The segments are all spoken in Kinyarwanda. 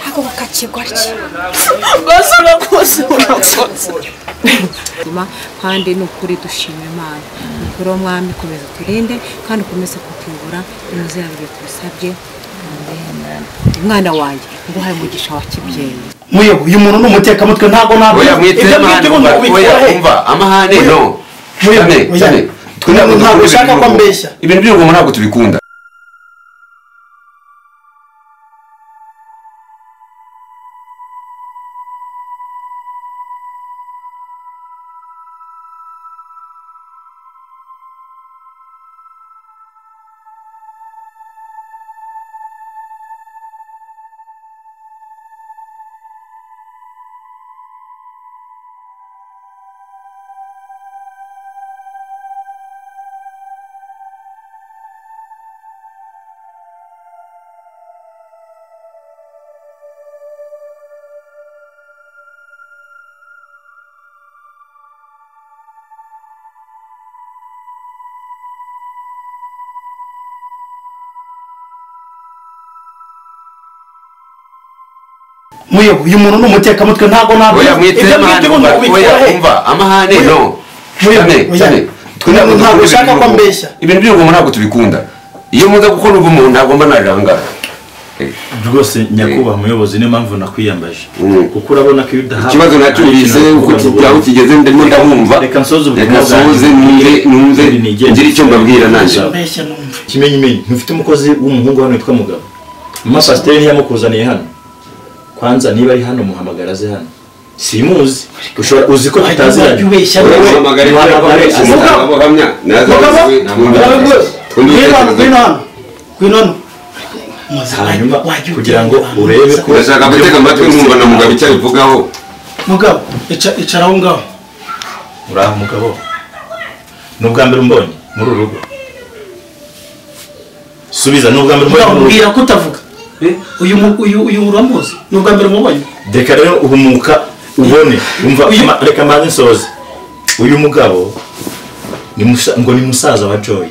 ako bakakigwarye basura kose urakoze kandi n'ukuri dushima Imana ukuri mwami komeza turinde kandi ukomeze kutuyobora inoze yawe tubisabye umwana wanjye nguhaye umugisha wa kibyeyi muyobo uyu muntu n'umuteka mutwe ntago oya mwitema umva amahane no muyobo ntago ushaka ko mbeshya ibintu by'urugomo ntabwo tubikunda muyobo uyu muntu n'umuteka mutwe ntago oya mwitema umva amahane no ntago ushaka ko mbeshya ibintu by'urugomo ntabwo tubikunda iyo muza gukora urugomo ntabwo mba naranga rwose nyakubahwa muyobozi niyo mpamvu nakwiyambaje kuko urabona ko udahawe ikibazo nacyo bize uko kijyaho kigeze ndimo ndamwumva reka nsoze numve ngira icyo mbabwira nanjye kimenyimenyi ntufite umukozi w'umuhungu hano witwa Mugabo mama pasiteri ntiyamukuzaniye hano kwanza niba ari hano muhamagara ze hano simuzi ushobora uzi ko tutaziranye muhamagara hanyuma kugira ngo urebe ko urashaka gutega amatwi mwumva na Mugabo icyo abivugaho Mugabo icara aho ngaho uraho Mugabo n'ubwa mbere umbonye muri urugo subiza n'ubwa mbere umbonye mbwira ko utavuga uyu uramuzi n'ubwa mbere mubonye deka rero uhumuka ubone umva reka maze nsoze uyu Mugabo ngo ni musaza wa Joy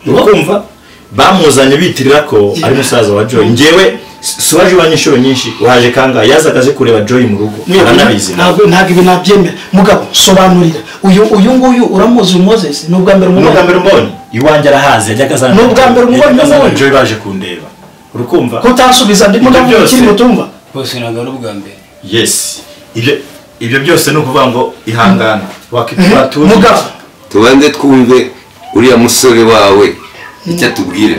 ukumva bamuzanye bitirira ko ari musaza wa Joy ngewe suwaje wanyishuro nyinshi waje kanga yazagaze kureba Joy mu rugo aranabizi ntabwo ibi nabyemera Mugabo sobanurira uyu nguyu uramuzi Moses n'ubwa mbere mubonye iwanje arahazi yajya kazana n'ubwa mbere mubonye Joy baje kundeba urukumva ko tasubiza ndimo ndakiri mutumva bose nagaro ubwa mbere yes ibyo byose no kuvuga ngo ihangana wakitwa Mugabo tubanze twumve uriya musore wawe icyo atubwira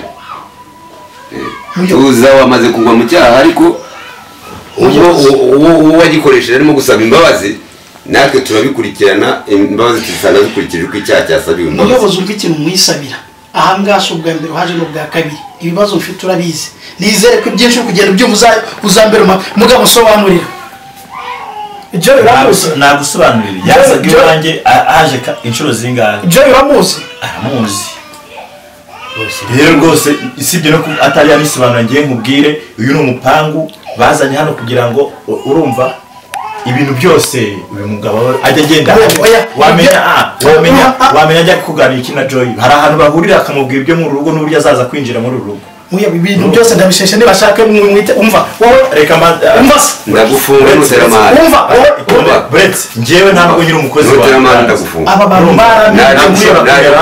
tuza wamaze kugwa mu cyaha ariko uwo wagikoresheje arimo gusaba imbabazi natwe turabikurikirana imbabazi tuzisanga zikurikije uko icyaha cyasabiwe imbabazi muyobozi umva ikintu mwisabira ahangaha si ubwa mbere haje n'ubwa kabiri ibibazo mfite urabizi nizere ko byinshi kugenda byumva uzambere Mugabo sobanurira Joy uramuzi nagusobanurira yazaga iwanjye aje inshuro zingahe Joy uramuzi aramuzi rero rwose isibye no atari yanisobanura ngiye nkubwire uyu ni umupangu bazanye hano kugira ngo urumva ibintu byose uyu Mugabo ajya agenda wamenya ajya kuganira iki na Joy hari ahantu bahurira akamubwira ibyo mu rugo n'uburyo azaza kwinjira muri rugo muyabe ibintu byose ndabisheshe nibashaka mwite umva wowe reka umva ndagufunga n'uteramana umva Brett ngewe ntabwo nyiri umukozi wawe n'uteramana ndagufunga aba bantu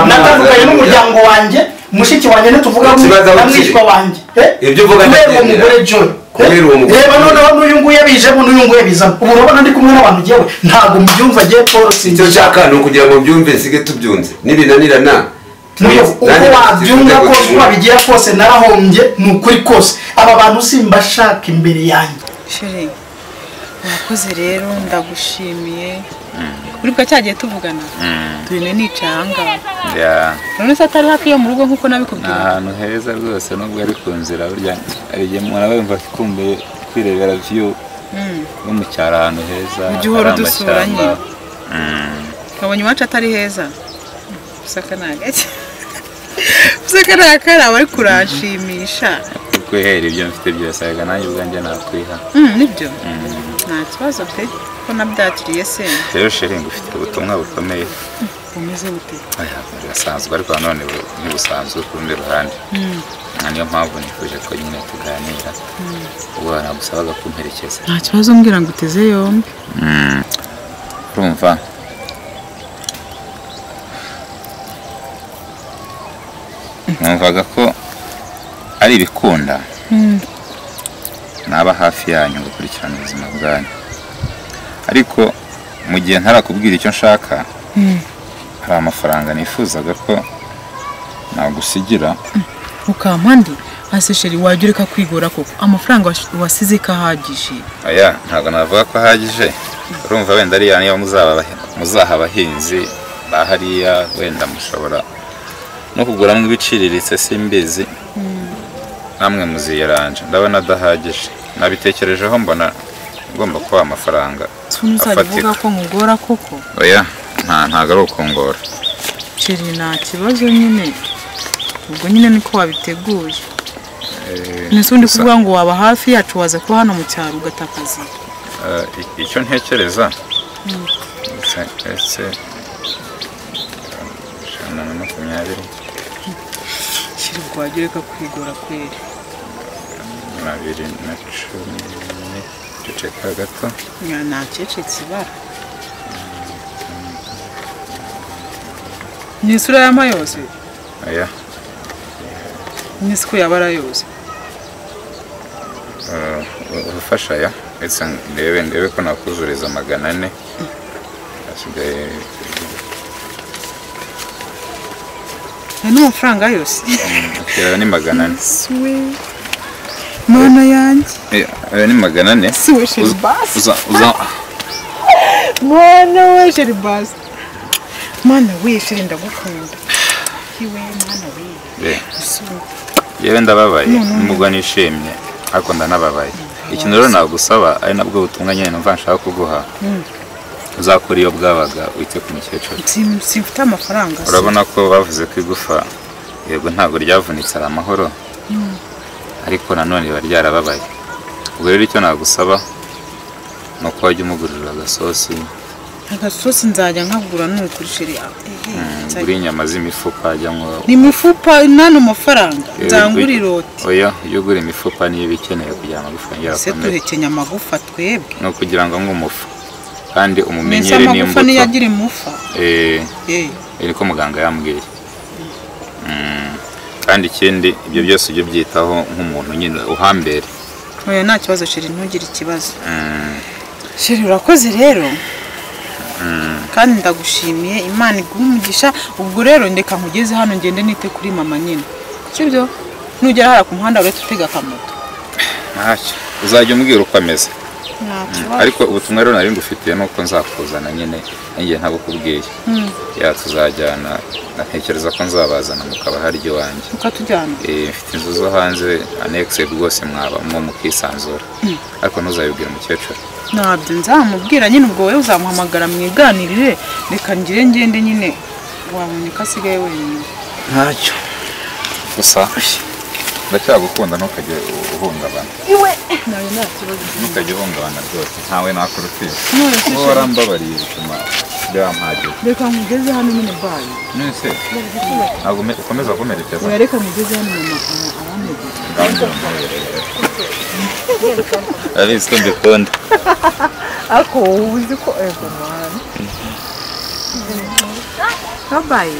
natandukanye n'umuryango wanjye mushiki wanjye ntituvuga mwishwa wanjye ibyo uvuga kubera umugore Joy reba noneho n'uyu nguyu yabijemo n'uyu nguyu yabizamo ubu urabona ndi kumwe n'abantu jewe ntabwo mubyumva giye Paul icyo nshaka ni ukugira ngo mbyumve nsige tubyunze nibinanirana uko wabyumva kose uko wabigira kose narahombye ni ukuri kose aba bantu simbashaka imbere yanjye Sheri urakoze rero ndagushimiye uri bwa cyagiye tuvugana tubine nicaye ahangaha none se atari hafi yo mu rugo nk'uko nabikubwira ahantu heza rwose nubwo ari ku nzira burya ariye murabumva kumbe kwirebera view no mu cyaro ahantu heza igihoro dusuranye kabonye iwacu atari heza usaka nakara bari kurashimisha kwihera ibyo mfite byose aga nanjye ubwanjye nakwiha nibyo nta kibazo pe ko nabyakiriye se rero Sheri ngufite ubutumwa bukomeye umeze gute birasanzwe ariko nanone ntibusanzwe ku rundi ruhande niyo mpamvu nifuje ko nyine tuganira ubwo nagusabaga kumperekeza nta kibazo mbwira ngo uteze yombi urumva numvaga ko ari ibikunda naba hafi yanyu gukurikirana ubuzima bwanyu ariko mu gihe ntarakubwira icyo nshaka hari amafaranga nifuzaga ko nagusigira ukampa ndi hasi sheri wajya ureka kwigora koko amafaranga wasize ko ahagije aya ntabwo navuga ko ahagije urumva wenda ariya niyo muzaha abahinzi bahariya wenda mushobora no kuguramo ibiciriritse simbizi namwe muziyaranje ndabona adahagije nabitekerejeho mbona ngomba kuba amafaranga tunuzavuga ko ngora koko oya ntago ari ukungora sheri nta kibazo nyine ubwo nyine niko wabiteguye nese undi kuvuga ngo waba hafi yacu waza kuba hano mu cyaro ugatakaza icyo ntekereza ese 120 sheri wajya ureka kwigora kweri 210 duceka gato nta cecetse ibara ni isura y'ama yose aya ni isiko yabara yose ufasha ya ese ndebe ko nakuzuriza 400 asigaye n'amafaranga yose ni 400 siwe mana yanjye ni 400 siwe sheri basi uza mwana we sheri basi mana we sheri ndagukunda kiwe mana we yewe ndababaye n'ubwo nishimye ariko ndanababaye ikintu rero nagusaba ari nabwo butumwa nyine numva nshaka kuguha uzakora iyo bwabaga wite ku mukecuru simfite amafaranga urabona ko bavuze ko igufa yego ntabwo ryavunitse ari amahoro ariko nanone biba ryarababaye ubwo rero icyo nagusaba ni uko wajya umugurira agasosi nzajya nkagura n'ukuri sheri uri inyama z'imifupa ajyamo ni imifupa nano mafaranga nzangura iroti oya iyo ugura imifupa niyo bikeneye kugira amagufa yongera akomeye se duhekenya amagufa twebwe no kugira ngo nk'umufu kandi umumenyere n'imbuto n'imbuto niyo agira imufa niko muganga yambwiye kandi ikindi ibyo byose ujye byitaho nk'umuntu nyine uhambere oya nta kibazo sheri ntugire ikibazo sheri urakoze rero kandi ndagushimiye imana iguha umugisha ubwo rero ndeka nkugeze hano ngende nite kuri mama nyine sibyo nugera hara ku muhanda uretse utega akamoto ntacyo uzajya umbwira uko ameze ariko ubutumwa rero nari ngufitiye nuko nzakuzana nyine nanjye ntabukubwiye tuzajyana ntekereza ko nzabazana mukaba harya iwanjye ukatujyana mfite inzu zo hanze anexe rwose mwabamo mukisanzura ariko ntuzabibwira umukecuru ntabyo nzamubwira nyine ubwo wowe uzamuhamagara mwiganirire reka ngende nyine wabonye ko asigaye wenyine ntacyo gusa ndacyagukunda ntukajye uhungabana iwe nawe nta kibazo ntukajye uhungabana rwose ntawe nakurutiye uba warambabariye bituma byampagije reka nkugeze hano nyine bayi nese ntabwo ukomeza kumerekeza reka nkugeze hano mama aramegera abizi ko mbikunda ako uzi ko mwana bye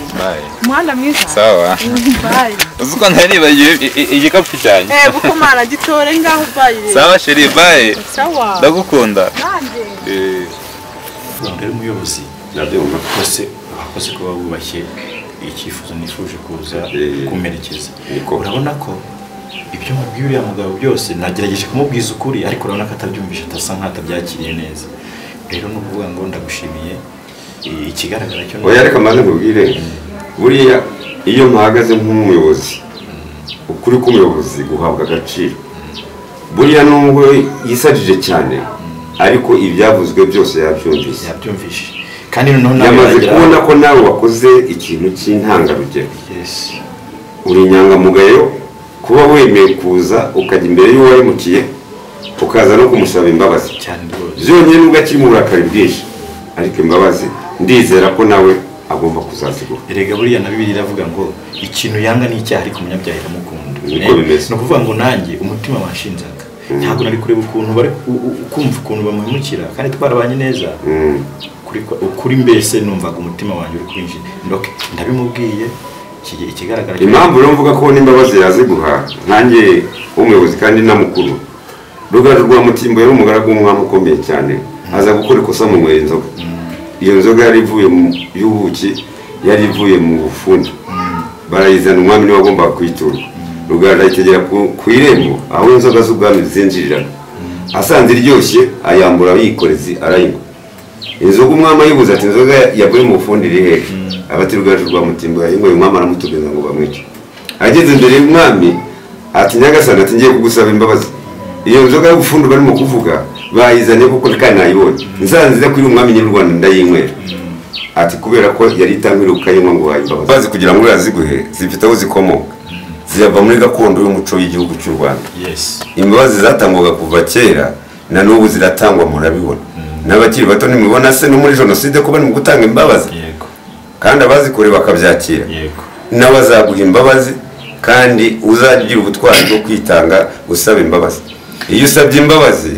mwana mwiza sawa bye uzi ko ntaribagiwe igikapu cyanjye kuko mwana gitore ngaho bye sawa sheri bye sawa ndagukunda nanjye rero umuyobozi ndabyumva wakoze kuba wubashye icyifuzo nifuje kuza kumerekeza urabona ko ibyo mubwiye uriya mugabo byose nagerageje kumubwiza ukuri ariko urabona ko atabyumvisha atasa nk'aho atabyakiriye neza rero ni ukuvuga ngo ndagushimiye ikigaragara cyo oya reka maze nkubwire buriya iyo mpahagaze nk'umuyobozi ukuri k'umuyobozi guhabwa agaciro buriya nubwo yisajije cyane ariko ibyavuzwe byose yabyumvishe kandi noneho yamaze kubona ko nawe wakoze ikintu cy'intangarugero uri inyangamugayo kuba wemeye kuza ukajya imbere y'uwahemukiye ukaza no kumusaba imbabazi cyane rwose byonyine nubwo akiri mu burakari bwinshi ariko imbabazi ndizera ko nawe agomba kuzaziguha. erega buriya na Bibiliya iravuga ngo ikintu yanga ni icyaha ariko umunyabyaha iramukunda. Niko bimeze. Ni ukuvuga ngo nanjye umutima washinzaga ntabwo nari kureba ukuntu bari kumva ukuntu bamuhemukira kandi twarabanye neza. Kuri mbese numvaga umutima wanjye uri kwinjira. Ndabimubwiye ikigaragara. Impamvu rero mvuga ko n'imbabazi yaziguha nkanjye umuyobozi kandi namukuru. Rugaju rwa Mutimbo yari umugaragu w'umwami ukomeye cyane. Aza gukora ikosa mu mwere inzoga. Iyo nzoga yari ivuye mu y'ubuki, yari ivuye mu bufundi. Barayizana umwami niwe agomba kwitura. Rugaju ayitegera ku irembo aho inzoga z'ubwami zinjirira. Asanze iryoshye ayambura yikorezi arayinywa. Inzoga umwami ayibuza ati inzoga yavuye mu bufundi iri hehe. Abati Rugaju rwa Mutimbo yayingoye umwami aramutugeza ngo bamwice. Ageze imbere y'umwami ati Nyagasani ati ngiye kugusaba imbabazi. Iyo nzoga y'ubufundi barimo kuvuga bayizanye kuko kandi nayibonye. Nzanziza kuri umwami ny'u Rwanda ndayinywera. Ati kubera ko yari itamwiruka yimwe ngo wayimbabazi. Bazi kugira ngo yaziguhe zifite aho zikomoka. Ziyava muri gakondo y'umuco w'igihugu cy'u Rwanda. Yes. Imbabazi zatangwaga kuva kera na n'ubu ziratangwa murabibona. N'abakiri bato nimubona se no muri jenoside ko bari mu gutanga imbabazi. Yego. Kandi abazikore bakabyakira. Yego. N'abazaguha imbabazi kandi uzagira ubutwari bwo kwitanga usaba imbabazi. Iyo usabye imbabazi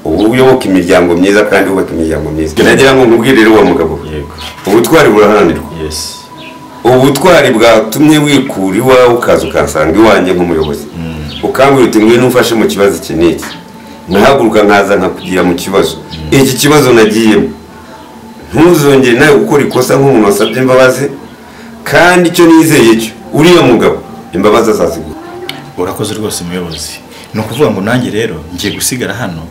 ubu uyoboka imiryango myiza kandi ubaka imiryango myiza. Nagira ngo nkubwire rero wa mugabo. Yego. Ubutwari buraharanirwa. Yes. Ubutwari bwatumye wikura iwawe ukaza ukansanga iwanjye nk'umuyobozi. Ukambwira uti ngwino umfashe mu kibazo iki n'iki. Nahaguruka nkaza nkakugira mu kibazo. Iki kibazo nagiyemo. Ntuzongere nawe gukora ikosa nk'umuntu wasabye imbabazi kandi icyo nizeye cyo uriya mugabo imbabazi azaziguha. Urakoze rwose muyobozi. No kuvuga ngo nanjye rero ngiye gusigara hano.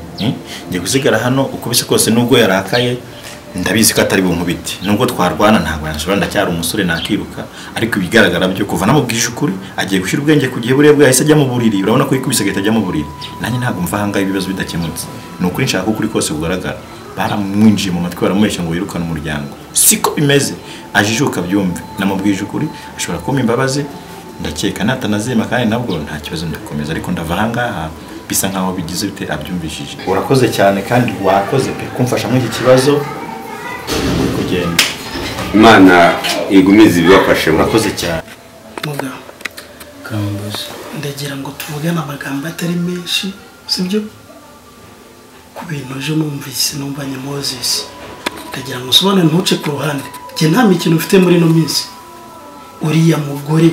Ngiye gusigara hano uko bise kose nubwo yarakaye ndabizi ko atari bunkubiti. Nubwo twarwana ntabwo yanshobora ndacyari umusore nakiruka ariko ibigaragara byo kuva namubwije ukuri agiye gushyira ubwenge ku gihe buriya bwahise ajya mu buriri. Urabona ko ikubise gahita ajya mu buriri. Nanjye ntabwo mva hanga ibibazo bidakemutse. Ni ukuri nshaka ukuri kose kugaragara. Baramwinjiye mu matwi baramubeshya ngo yirukane umuryango. Siko bimeze. Ajijuka byumve. Namubwije ukuri ashobora kumpa imbabazi. Ndakeka natanazema kandi nabwo nta kibazo ndakomeza ariko ndava hangaha bisa nkaho bigize bite abyumvishije. Urakoze cyane kandi wakoze pe kumfasha muri iki kibazo kugenda. Imana igumize ibibafashe. Urakoze cyane. Mugabo Kambuzi. ndagira ngo tuvugane amagambo atari menshi sibyo ku bintu je numvise numbanye Moses. Ndagira ngo usobane ntuce ku ruhande. Je nta mikino ufite muri no minsi. Uriya mugore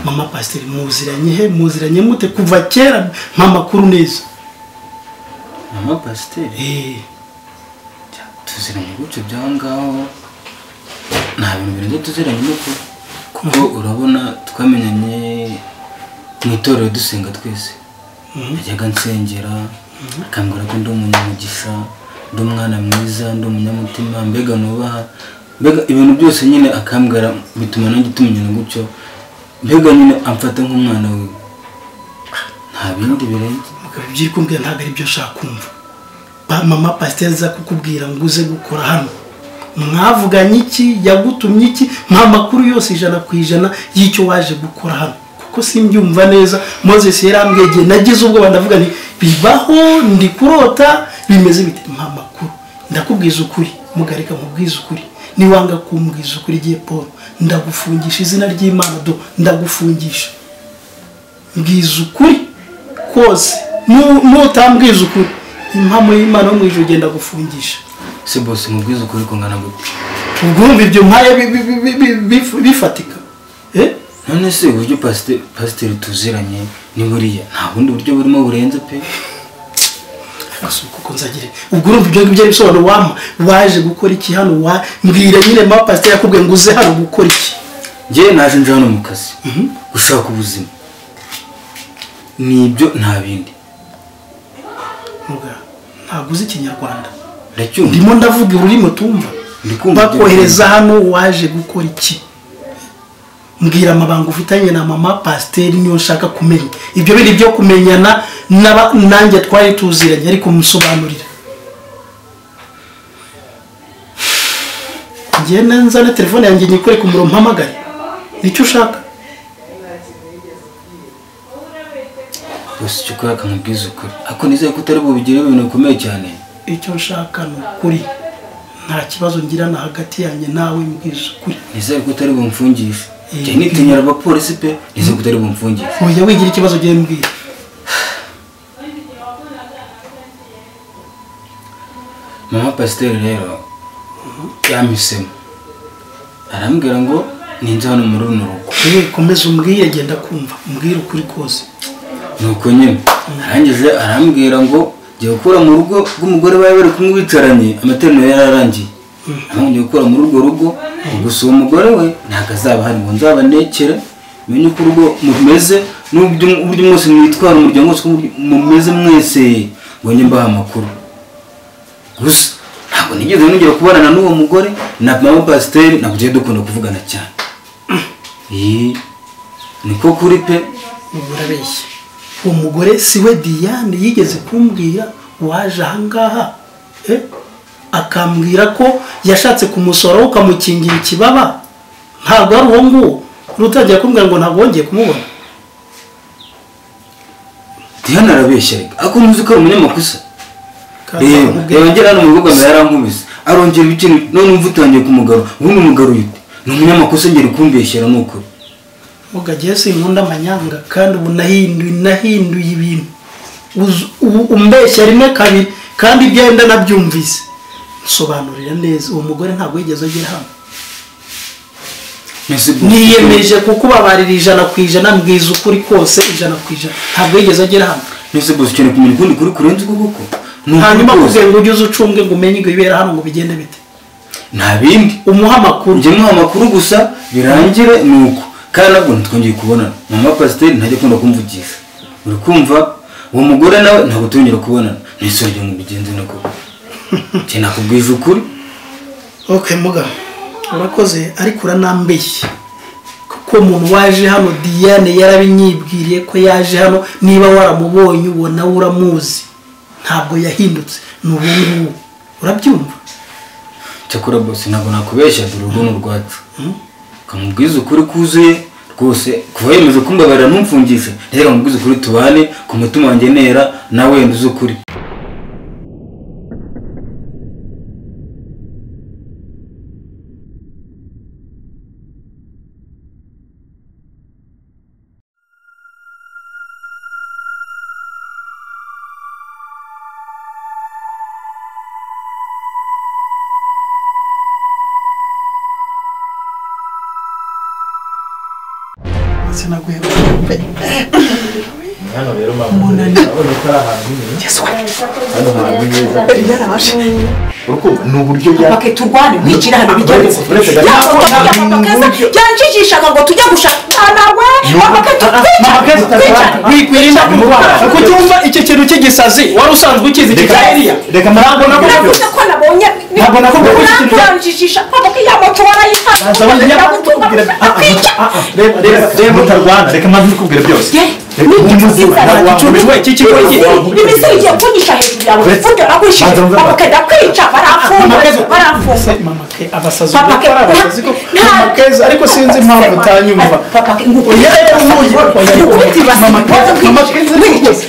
mama pasiteri muziranye mute kuva kera nk'amakuru neza. Mama pasiteri tuziranye gutyo byangaho nta bintu birenze tuziranye nuko kuko urabona twamenyanye mu itorero dusenga twese. Najyaga nsengera akambwira ko ndi umunyamugisha ndi umwana mwiza ndi umunyamutima mbega nubaha mbega ibintu byose nyine akambwira bituma nanjye tumenyana gutyo mbega nyine amfata nk'umwana we nta bindi birenze. Mugabo byiri kumbwira ntabwo ari byo nshaka kumva. Mama pasiteri za kukubwira ngo uze gukora hano mwavuganye iki yagutumye iki nta makuru yose 100% y'icyo waje gukora hano kuko simbyumva neza. Moses yarambwege nagize ubwo bandavuga nti bibaho ndi kurota bimeze bite nta makuru. Ndakubwiza ukuri mugarika mubwiza ukuri niwanga kumbwiza ukuri giye Paul ndagufungisha izina ry'Imana do ndagufungisha. Mbwiza ukuri kose nutambwiza ukuri impamo y'Imana mu ijuru genda gufungisha. Se boss mubwiza ukuri ko ngana gute ubwumva ibyo mpaye bifatika none se uburyo pasiteri tuziranye ni buriya nta bundi buryo burimo burenze pe. Kuko nzagire ubwo urumva ibyo ngibyo bisobanuro wama waje gukora iki hano mbwira nyine mama pasiteri yakubwiye ngo uze hano gukora iki. Ngiye naje nje hano mu kazi gushaka ubuzima nibyo nta bindi. Ntabwo uzi Ikinyarwanda ndimo ndavuga ururimi tumva bakohereza hano waje gukora iki. Mbwira amabanga ufitanye na mama pasiteri niyo nshaka kumenya. Ibyo biri byo kumenyana nanjye twari tuziranye ariko musobanurira. Ngiye nzana telefone yanjye nyikore ku murongo mpamagare nicyo ushaka. Bose cyukora kamubwiza ukuri ako nizeye ko utari bubigire ibintu bikomeye cyane. Icyo nshaka ni ukuri nta kibazo ngirana hagati yanjye nawe mbwije ukuri. nizere ko utari bumfungishe njye nitinyira abapolisi pe nizere ko utari bumfungishe oya wigira ikibazo giye mbwira. mama pasiteri rero yamisemo arambwira ngo ninze hano muri runo rugo komeza umbwire genda kumva umbwire ukuri kose. nuko nyine arangije arambwira ngo ngiye gukora mu rugo rw'umugore bawe bari kumwe bicaranye amateraniro yararangiye ngiye gukora muri urwo rugo gusa uwo mugore we ntabwo azaba hari ngo nzabanekere menye uko urugo mumeze n'uburyo mwese mwitwara umuryango wose mumeze mwese ngo njye mbaha amakuru gusa ntabwo nigeze nongera kubonana n'uwo mugore na mama pasiteri ntabwo tugiye dukunda kuvugana cyane niko kuri pe urabeshya uwo mugore siwe Diane yigeze kumbwira waje ahangaha akambwira ko yashatse kumusora ukamukingira ikibaba ntabwo ari uwo nguwo urutangiye kumbwira ngo ntabwo wongeye kumubona. Diane arabeshya reka akunze ko ari umunyamakosa yongera hano mu rugo ngo yarankubise arongera ikintu none umva utangiye kumugaro ubundi umugaro yute ni umunyamakosa ngera kumbeshyera n'ukuri mugagiye sinkunda amanyanga kandi ubu nahinduye ibintu umbeshya rimwe kabiri kandi byenda nabyumvise nsobanurira neza uwo mugore ntabwo yigeze agera hano niyemeje kukubabarira 100% mbwiza ukuri kose 100% ntabwo yigeze agera hano nese bose cyane kumenya ukundi kuri kurenza ukuboko hanyuma kugira ngo ujye ucunge ngo umenye ngo ibera hano ngo bigende bite nta bindi umuha amakuru njye muha amakuru gusa birangire nuko kandi nabwo ntitwongeye kubonana mama pasiteri ntajya akunda kumvugisha uri kumva uwo mugore nawe ntabwo tongera kubonana nese wagira ngo bigenze nuko njye nakubwije ukuri okay muga urakoze ariko uranambeshye kuko umuntu waje hano Diane yarabinyibwiriye ko yaje hano niba waramubonye ubona uramuzi ntabwo yahindutse n'ubungu urabyumva cyakora bose ntabwo nakubeshya urugo n'urwacu kamubwiza ukuri kuzuye rwose kuva yemeje kumbabarira ntumfungishe rero kamubwiza ukuri tubane ku mutima wanjye nera nawe nduze ukuri sinaguye hano rero mama urabona ko ari ahantu hano hantu heza uko ni uburyo bya turwane mwicira hano bijyanye yanjijishaga ngo tujya gushaka nawe wikwirinda kutumva icyo kintu cy'igisazi wari usanzwe ukizi kigariya reka ntabwo navuze ko nabonye ntabwo navuga ko yanjijisha ko ya moto warayifashe reba mutarwana reka maze kubwira byose imisiri igiye kunyisha hejuru yawe ujya uragurishije bakajya kwica barafunga abasazi abasazi ariko sinzi impamvu utanyumva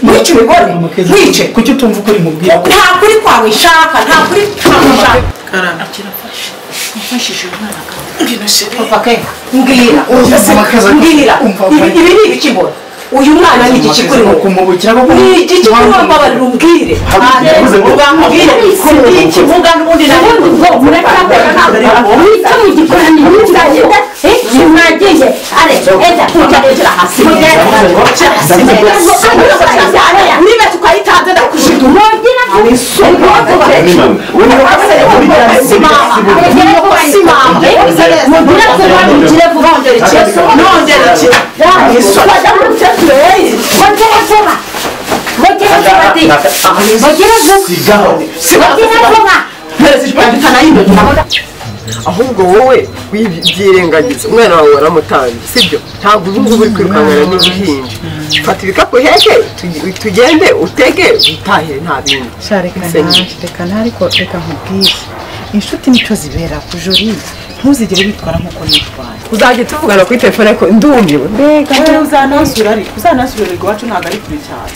mwice ibigori mwice kuki utumva ukuri mubwira nta kuri kwawe ishaka nta kuri kwawe ishaka mfashije umwana mbwira ibi ni ibikibona uyu mwana ni igiki kuri mu kumubukira ko ni igiki kuri mbabarira umbwire ubwire kuri ikivuga n'ubundi nabundi ngo mureka ntabwo wita mu gikorani n'izagenda mwagiye are eza kujya hasi niba tukayitanze ndakushidu mugira ahubwo wowe wibyirengagiza umwana wawe waramutanze sibyo ntabwo ubu ngubu uri kwirukankana n'ibihinja fata ibikapu heke tugende utege witahire nta bindi reka ntariko reka nkubwire inshuti nicyo zibera ku jori ntuzigere witwara nk'uko nitwara uzajya tuvugana kuri telefone ariko ndumiwe mbega uzanasura iwacu ntabwo ari kure cyane